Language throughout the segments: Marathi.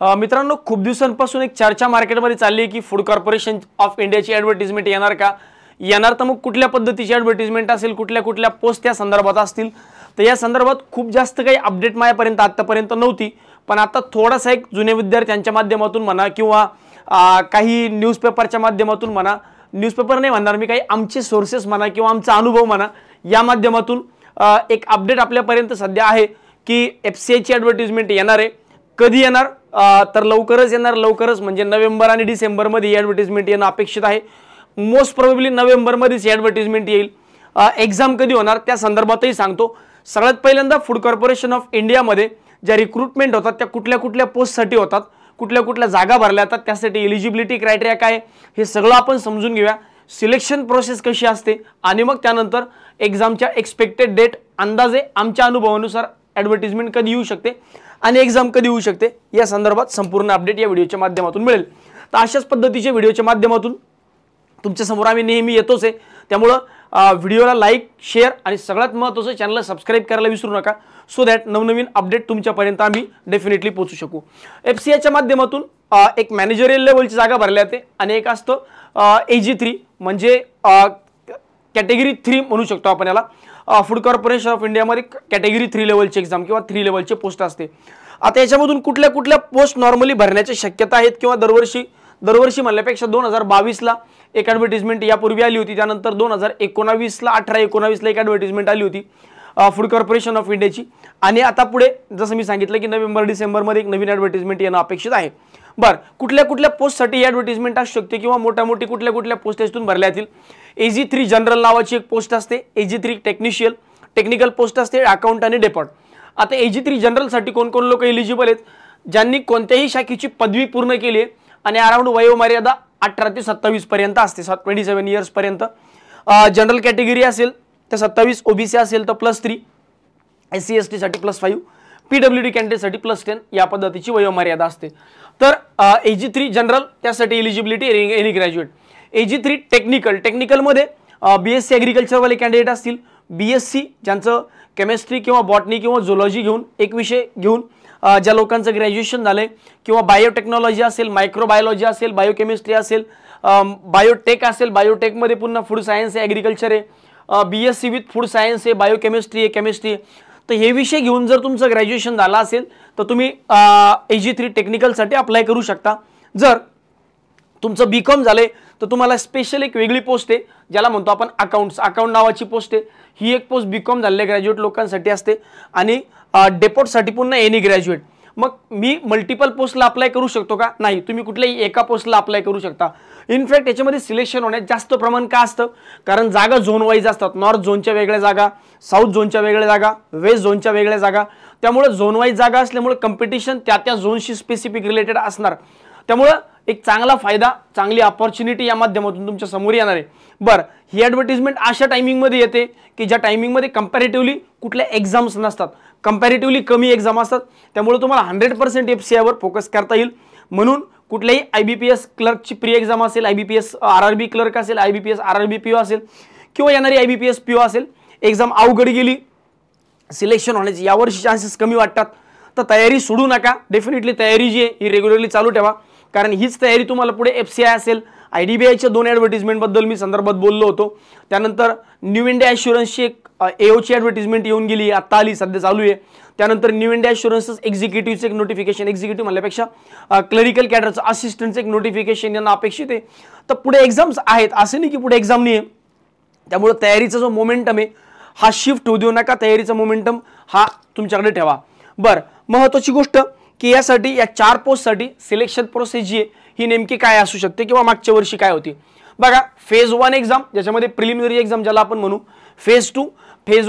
मित्रांनो, खूप दिवसांपासून एक चर्चा मार्केटमध्ये चालली आहे की फूड कॉर्पोरेशन ऑफ इंडियाची ॲडव्हर्टाइजमेंट येणार का, येणार तर मग कुठल्या पद्धतीची ॲडव्हर्टाइजमेंट असेल, कुठल्या पोस्ट त्या संदर्भात असतील. तर या संदर्भात खूप जास्त काही अपडेट माझ्यापर्यंत आतापर्यंत नव्हती, पण आता थोडासा एक जुने विद्यार्थ्यांच्या माध्यमातून म्हणा किंवा काही न्यूजपेपरच्या माध्यमातून म्हणा, न्यूजपेपर नाही म्हणणार मी, काही आमचे सोर्सेस म्हणा किंवा आमचा अनुभव म्हणा, या माध्यमातून एक अपडेट आपल्यापर्यंत सध्या आहे की FCIची ॲडव्हर्टाइजमेंट येणार आहे. कधी येणार तर लवकरच येणार, लवकरच म्हणजे नोव्हेंबर आणि डिसेंबर मध्ये ॲडव्हर्टाइजमेंट येणं अपेक्षित आहे. मोस्ट प्रोबेबली नोव्हेंबर मध्येच ॲडव्हर्टाइजमेंट येईल. एक्झाम कधी होणार त्या संदर्भातही सांगतो. सगळ्यात पहिल्यांदा फूड कॉर्पोरेशन ऑफ इंडियामध्ये ज्या रिक्रुटमेंट होतात त्या कुठल्या पोस्टसाठी होतात, कुठल्या जागा भरल्या जातात, त्यासाठी एलिजिबिलिटी क्रायटेरिया काय हे सगळं आपण समजून घेऊया. सिलेक्शन प्रोसेस कशी असते आणि मग त्यानंतर एक्झामच्या एक्सपेक्टेड डेट, अंदाजे आमच्या अनुभवानुसार ॲडव्हर्टाइजमेंट कधी येऊ शकते आणि एक्झाम कधी होऊ शकते या संदर्भात संपूर्ण अपडेट या व्हिडिओच्या माध्यमातून मिळेल. तर अशाच पद्धतीच्या व्हिडिओच्या माध्यमातून तुमच्या समोर आम्ही नेहमी येतोच आहे. त्यामुळं व्हिडिओला लाईक, शेअर आणि सगळ्यात महत्त्वाचं चॅनलला सबस्क्राईब करायला विसरू नका, सो दॅट नवनवीन अपडेट तुमच्यापर्यंत आम्ही डेफिनेटली पोहोचू शकू. FCIच्या माध्यमातून एक मॅनेजरियल लेवलची जागा भरल्या जाते आणि एक असतं AG3 म्हणजे कॅटेगरी 3 म्हणू शकतो आपण याला. फूड कॉर्पोरेशन ऑफ इंडियामध्ये कॅटेगरी 3 लेवलची एक्झाम किंवा 3 लेवलचे पोस्ट असते. आता याच्यामधून कुठल्या पोस्ट नॉर्मली भरण्याची शक्यता आहेत किंवा दरवर्षी म्हणल्यापेक्षा 2022ला एक ॲडव्हर्टाइजमेंट यापूर्वी आली होती, त्यानंतर 2019ला 18-19ला एक ॲडव्हर्टाइजमेंट आली होती फूड कॉर्पोरेशन ऑफ इंडियाची. आणि आता पुढे जसं मी सांगितलं की नोव्हेंबर-डिसेंबरमध्ये एक नवीन ॲडव्हर्टाइजमेंट येणं अपेक्षित आहे. बरं, कुठल्या पोस्टसाठी ॲडव्हर्टाइजमेंट असू शकते किंवा मोठी कुठल्या पोस्ट यातून भरल्या जातील. AG3 जनरल नावाची एक पोस्ट असते, AG3 टेक्निकल पोस्ट असते, अकाउंट आणि डेपोट. आता AG3 जनरलसाठी कोण लोक एलिजिबल आहेत, ज्यांनी कोणत्याही शाखेची पदवी पूर्ण केली आहे आणि अराउंड वयोमर्यादा 18 ते 27 पर्यंत असते, 27 इयर्स पर्यंत. जनरल कॅटेगरी असेल तर 27, OBC असेल तर +3, SC/ST साठी +5, PWD कॅन्डिडेटसाठी +10 या पद्धतीची वयोमर्यादा असते. तर AG3 जनरल त्यासाठी एलिजिबिलिटी एनी ग्रॅज्युएट. AG3 टेक्निकलमध्ये BSc ॲग्रिकल्चरवाले कॅन्डिडेट असतील, BSc ज्यांचं केमिस्ट्री किंवा बॉटनी किंवा झुलॉजी घेऊन एक विषय घेऊन ज्या लोकांचं ग्रॅज्युएशन झालंय किंवा बायोटेक्नॉलॉजी असेल, मायक्रोबायोलॉजी असेल, बायोकेमिस्ट्री असेल, बायोटेक असेल, बायोटेकमध्ये पुन्हा फूड सायन्स आहे, ॲग्रिकल्चर आहे, BSc विथ फूड सायन्स आहे, बायोकेमिस्ट्री आहे, केमिस्ट्री आहे. तर हे विषय घेऊन जर तुमचं ग्रॅज्युएशन झालं असेल तर तुम्ही AG3 टेक्निकलसाठी अप्लाय करू शकता. जर तुमचं BCom झालंय तर तुम्हाला स्पेशल एक वेगळी पोस्ट आहे ज्याला म्हणतो आपण अकाउंट नावाची पोस्ट आहे. ही एक पोस्ट BCom झालेल्या ग्रॅज्युएट लोकांसाठी असते आणि डेपोटसाठी पुन्हा एनी ग्रॅज्युएट. मग मी मल्टिपल पोस्टला अप्लाय करू शकतो का? नाही, तुम्ही कुठल्याही एका पोस्टला अप्लाय करू शकता. इनफॅक्ट याच्यामध्ये सिलेक्शन होण्यात जास्त प्रमाण का असतं, कारण जागा झोन वाईज असतात. नॉर्थ झोनच्या वेगळ्या जागा, साऊथ झोनच्या वेगळ्या जागा, वेस्ट झोनच्या वेगळ्या जागा. त्यामुळे झोन वाईज जागा असल्यामुळे कॉम्पिटिशन त्या झोनशी स्पेसिफिक रिलेटेड असणार. त्यामुळे एक चांगला फायदा, चांगली अपॉर्च्युनिटी या माध्यमातून तुमच्या समोर येणार आहे. बरं, ही ॲडव्हर्टाइजमेंट अशा टायमिंगमध्ये येते की ज्या टायमिंगमध्ये कंपॅरेटिव्हली कुठल्या एक्झाम्स नसतात, कंपॅरेटिव्हली कमी एक्झाम असतात. त्यामुळे तुम्हाला 100% FCIवर फोकस करता येईल. म्हणून कुठल्याही IBPS क्लर्कची प्री एक्झाम असेल, IBPS RRB क्लर्क असेल, IBPS RRB PO असेल किंवा येणारी IBPS PO असेल, एक्झाम अवघड गेली, सिलेक्शन होण्याचे यावर्षी चान्सेस कमी वाटतात, तर तयारी सोडू नका. डेफिनेटली तयारी जी आहे ही रेग्युलरली चालू ठेवा, कारण हीच तयारी तुम्हाला पुढे FCI असेल, IDBIच्या 2 ॲडव्हर्टाइजमेंटबद्दल मी संदर्भात बोललो होतो. त्यानंतर न्यू इंडिया ॲश्युरन्सची एक AOची ॲडव्हर्टाइजमेंट येऊन गेली, आत्ता आली, सध्या चालू आहे. त्यानंतर न्यू इंडिया ॲश्युरन्स एक्झिक्युटिव्हचं एक नोटिफिकेशन, एक्झिक्युटिव्ह म्हणल्यापेक्षा क्लरिकल कॅडरचं असिस्टंटचं एक नोटिफिकेशन यांना अपेक्षित आहे. तर पुढे एक्झाम्स आहेत, असं नाही की पुढे एक्झाम नाही आहे. त्यामुळे तयारीचा जो मोमेंटम आहे हा शिफ्ट होऊ देऊ नका, तयारीचा मोमेंटम हा तुमच्याकडे ठेवा. बरं, महत्त्वाची गोष्ट की यासाठी या 4 पोस्टसाठी सिलेक्शन प्रोसेस जी आहे ही नेमकी काय असू शकते किंवा मागच्या वर्षी काय होती. बघा, फेज 1 एक्झाम ज्याच्यामध्ये प्रिलिमिनरी एक्झाम ज्याला आपण म्हणू, फेज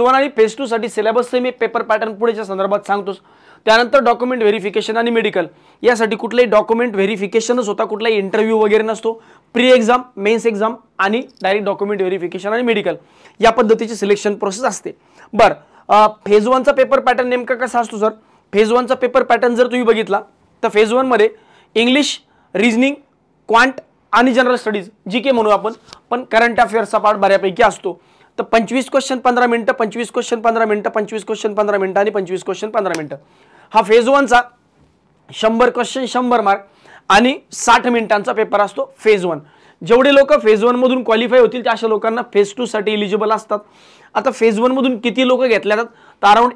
1 आणि फेज 2 साठी सिलेबसचे मी पेपर पॅटर्न पुढेच्या संदर्भात सांगतोच. त्यानंतर डॉक्युमेंट व्हेरिफिकेशन आणि मेडिकल, यासाठी कुठलाही डॉक्युमेंट व्हेरिफिकेशनच होता, कुठलाही इंटरव्ह्यू वगैरे नसतो. प्री एक्झाम, मेन्स एक्झाम आणि डायरेक्ट डॉक्युमेंट व्हेरिफिकेशन आणि मेडिकल या पद्धतीची सिलेक्शन प्रोसेस असते. बरं, फेज 1चा पेपर पॅटर्न नेमका कसा असतो सर? फेज 1चा पेपर पॅटर्न जर तुम्ही बघितला तर फेज 1 मध्ये इंग्लिश, रिजनिंग, क्वांट आणि जनरल स्टडीज GK म्हणू आपण, पण करंट अफेअर्सचा पार्ट बऱ्यापैकी असतो. तर 25 क्वेश्चन 15 मिनिटं, 25 क्वेश्चन 15 मिनिटं, 25 क्वेश्चन 15 मिनिटं आणि 25 क्वेश्चन 15 मिनिटं हा फेज 1चा 100 क्वेश्चन 100 मार्क आणि 60 मिनिटांचा पेपर असतो फेज 1. जेवढे लोक फेज 1 मधून क्वालिफाय होतील त्या अशा लोकांना फेज 2 साठी एलिजिबल असतात. आता फेज 1 मधून किती लोक घेतले जातात तर अराउंड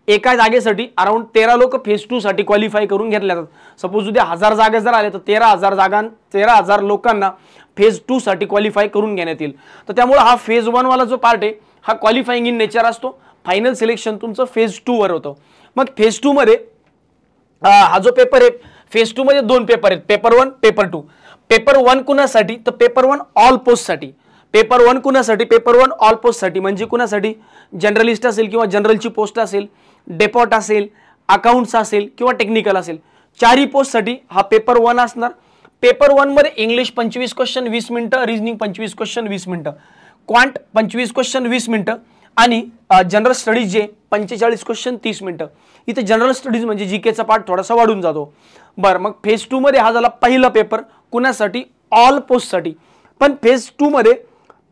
एका जागेसाठी अराउंड 13 लोक फेज 2 साठी क्वालिफाय करून घेतले जातात. सपोज उद्या 1000 जागा जर आले तर 13,000 लोकांना फेज 2 साठी क्वालिफाय करून घेण्यात येईल. तर त्यामुळे हा फेज 1 वाला जो पार्ट आहे हा क्वालिफाईंग इन नेचर असतो. फायनल सिलेक्शन तुमचं फेज 2 वर होतं. मग फेज 2 मध्ये हा जो पेपर आहे फेज 2 मध्ये 2 पेपर आहेत, पेपर 1 पेपर 2. पेपर 1 कुणासाठी तर पेपर 1 ऑल पोस्ट साठी. पेपर 1 कुणासाठी पेपर 1 ऑल पोस्ट साठी म्हणजे कुणासाठी जनरलिस्ट असेल किंवा जनरलची पोस्ट असेल, डेपोट असेल, अकाउंट्स असेल किंवा टेक्निकल असेल, चारही पोस्ट साठी हा पेपर 1 असणार. पेपर 1 मध्ये इंग्लिश 25 क्वेश्चन 20 मिनिटं, रिजनिंग 25 क्वेश्चन 20 मिनिटं, क्वांट 25 क्वेश्चन 20 मिनिटं आणि जनरल स्टडीज जे 45 क्वेश्चन 30 मिनिटं. इथे जनरल स्टडीज म्हणजे जीकेचा पार्ट थोडासा वाढून जातो. बरं, मग फेज 2 मध्ये हा झाला पहिला पेपर कुणासाठी ऑल पोस्ट साठी. पण फेज 2 मध्ये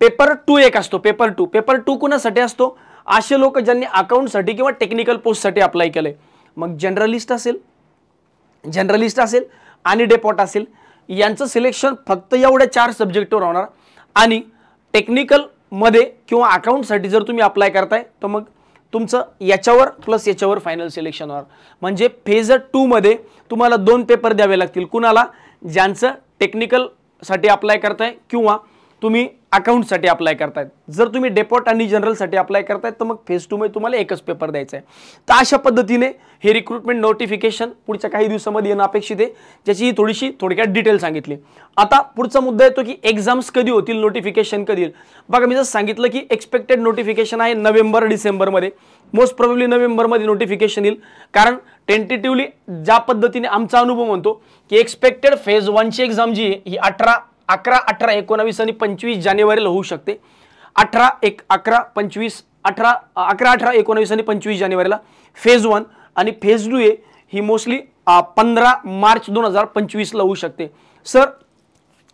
पेपर 2 एक असतो, पेपर 2. पेपर 2 कुणासाठी असतो असे लोक ज्यांनी अकाउंट साठी किंवा टेक्निकल पोस्ट साठी अप्लाय केलंय. मग जनरलिस्ट असेल आणि डेपोट असेल यांचं सिलेक्शन फक्त एवढ्या 4 सब्जेक्टवर होणार. आणि टेक्निकल मध्ये किंवा अकाउंट साठी जर तुम्ही अप्लाय करताय तर मग तुमचं याच्यावर प्लस याच्यावर फायनल सिलेक्शन होणार. म्हणजे फेज 2 मध्ये तुम्हाला 2 पेपर द्यावे लागतील. कुणाला ज्यांचं टेक्निकल साठी अप्लाय करताय किंवा तुम्ही अकाउंट साठी अप्लाय करतायत. जर तुम्ही डेपोट आणि जनरल साठी अप्लाय करतायत तर मग फेज 2 मध्ये तुम्हाला एकच पेपर द्यायचा आहे. तर अशा पद्धतीने हे रिक्रुटमेंट नोटिफिकेशन पुढच्या काही दिवसांमध्ये येणं अपेक्षित आहे, ज्याची थोडक्यात डिटेल सांगितली. आता पुढचा मुद्दा येतो की एक्झाम्स कधी होतील, नोटिफिकेशन कधी येईल. बघा, मी जसं सांगितलं की एक्सपेक्टेड नोटिफिकेशन आहे नोव्हेंबर-डिसेंबर मध्ये. मोस्ट प्रोबेबली नोव्हेंबर मध्ये नोटिफिकेशन येईल. कारण टेंटेटिव्हली ज्या पद्धतीने आमचा अनुभव म्हणतो की एक्सपेक्टेड फेज 1 ची एक्झाम जी आहे ही 11, 19 आणि 25 जानेवारीला होऊ शकते. 18, 19 आणि 25 जानेवारीला फेज 1 आणि फेज 2 ही मोस्टली 15 मार्च 2025 ला होऊ शकते. सर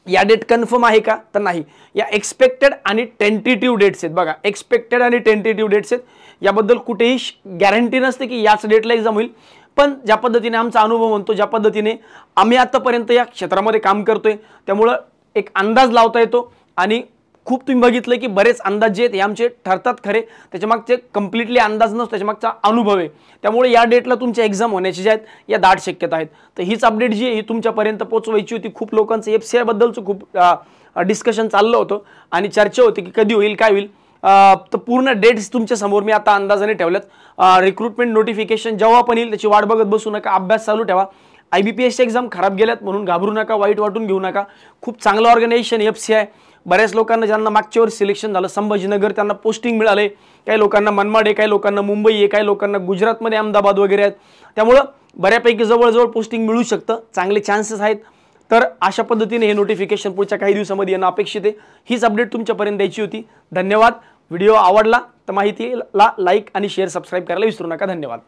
या डेट कन्फर्म आहे का तर नाही. या एक्सपेक्टेड आणि टेंटेटिव्ह डेट्स आहेत. बघा, एक्सपेक्टेड आणि टेंटेटिव्ह डेट्स आहेत, याबद्दल कुठेही गॅरंटी नसते की याच डेटला एक्झाम होईल. पण ज्या पद्धतीने आमचा अनुभव म्हणतो, ज्या पद्धतीने आम्ही आतापर्यंत या क्षेत्रामध्ये काम करतोय, त्यामुळं एक अंदाज लावता येतो. आणि खूप तुम्ही बघितलं की बरेच अंदाज जे आहेत हे आमचे ठरतात खरे, त्याच्यामागचे कम्प्लिटली अंदाज नसतो, त्याच्यामागचा अनुभव आहे. त्यामुळे या डेटला तुमच्या एक्झाम होण्याची ज्या आहेत या दाट शक्यता आहेत. तर हीच अपडेट जी आहे ही तुमच्यापर्यंत पोहोचवायची होती. खूप लोकांचं FCI बद्दलचं खूप डिस्कशन चाललं होतं आणि चर्चा होती की कधी होईल, काय होईल. तर पूर्ण डेट्स तुमच्या समोर मी आता अंदाजाने ठेवल्यात. रिक्रुटमेंट नोटिफिकेशन जेव्हा पण येईल त्याची वाट बघत बसू नका, अभ्यास चालू ठेवा. IBPS एक्झाम खराब गेल्यात म्हणून घाबरू नका, वाईट वाटून घेऊ नका. खूप चांगलं ऑर्गनायझेशन FCI. बऱ्याच लोकांना ज्यांना मागच्या वर्षी सिलेक्शन झालं संभाजीनगर त्यांना पोस्टिंग मिळाले, काही लोकांना मनमाड आहे, काही लोकांना मुंबई आहे, काही लोकांना गुजरातमध्ये अहमदाबाद वगैरे आहेत. त्यामुळं बऱ्यापैकी जवळजवळ पोस्टिंग मिळू शकतं, चांगले चान्सेस आहेत. तर अशा पद्धतीने हे नोटिफिकेशन पुढच्या काही दिवसांमध्ये येणं अपेक्षित आहे. हीच अपडेट तुमच्यापर्यंत द्यायची होती. धन्यवाद. व्हिडिओ आवडला तर माहितीला लाईक आणि शेअर सबस्क्राईब करायला विसरू नका. धन्यवाद.